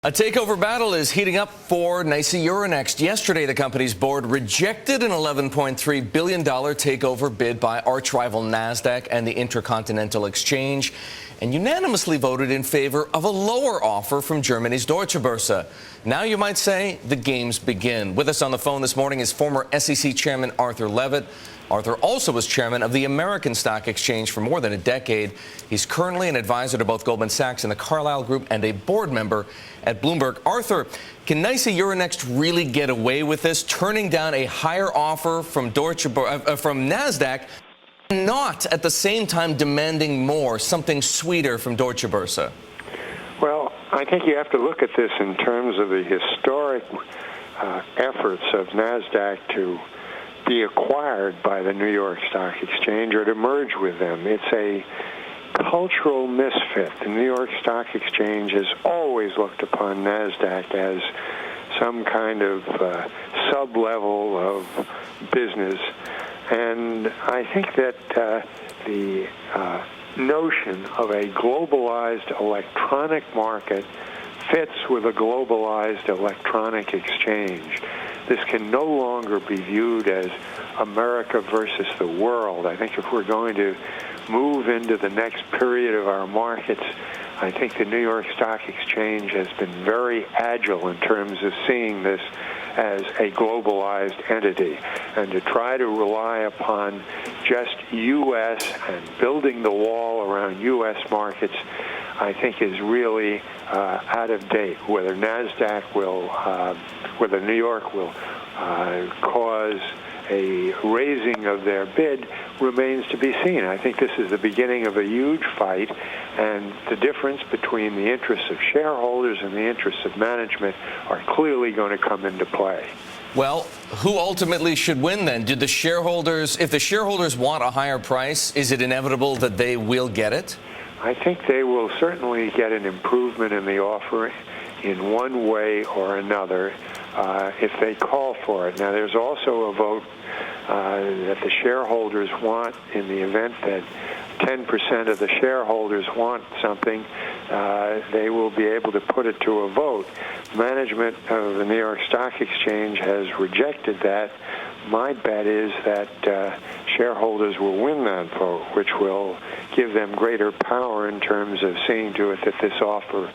A takeover battle is heating up for NYSE Euronext. Yesterday, the company's board rejected an $11.3 billion takeover bid by arch-rival Nasdaq and the Intercontinental Exchange, and unanimously voted in favor of a lower offer from Germany's Deutsche Boerse. Now, you might say, the games begin. With us on the phone this morning is former SEC Chairman Arthur Levitt. Arthur also was chairman of the American Stock Exchange for more than a decade. He's currently an advisor to both Goldman Sachs and the Carlyle Group and a board member at Bloomberg. Arthur, can NYSE Euronext really get away with this, turning down a higher offer from Nasdaq, and not at the same time demanding more, something sweeter from Deutsche Boerse? Well, I think you have to look at this in terms of the historic efforts of Nasdaq to be acquired by the New York Stock Exchange or to merge with them. It's a cultural misfit. The New York Stock Exchange has always looked upon Nasdaq as some kind of sub-level of business. And I think that the notion of a globalized electronic market fits with a globalized electronic exchange. This can no longer be viewed as America versus the world. I think if we're going to move into the next period of our markets, I think the New York Stock Exchange has been very agile in terms of seeing this as a globalized entity. And to try to rely upon just U.S. and building the wall around U.S. markets, I think is really out of date. Whether Nasdaq will, whether New York will cause a raising of their bid remains to be seen. I think this is the beginning of a huge fight, and the difference between the interests of shareholders and the interests of management are clearly going to come into play. Well, who ultimately should win then? Did the shareholders, if the shareholders want a higher price, is it inevitable that they will get it? I think they will certainly get an improvement in the offer in one way or another if they call for it. Now, there's also a vote that the shareholders want in the event that 10% of the shareholders want something. They will be able to put it to a vote. Management of the New York Stock Exchange has rejected that. My bet is that shareholders will win that vote, which will give them greater power in terms of seeing to it that this offer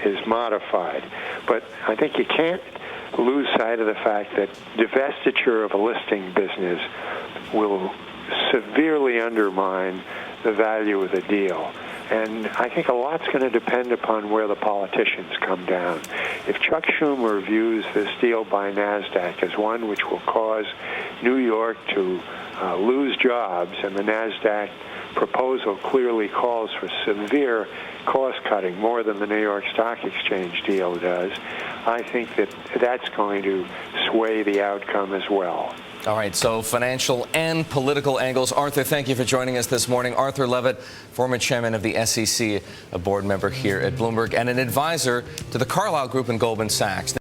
is modified. But I think you can't lose sight of the fact that divestiture of a listing business will severely undermine the value of the deal. And I think a lot's going to depend upon where the politicians come down. If Chuck Schumer views this deal by Nasdaq as one which will cause New York to lose jobs, and the Nasdaq proposal clearly calls for severe cost-cutting, more than the New York Stock Exchange deal does, I think that that's going to sway the outcome as well. All right, so financial and political angles. Arthur, thank you for joining us this morning. Arthur Levitt, former chairman of the SEC, a board member here at Bloomberg, and an advisor to the Carlyle Group and Goldman Sachs.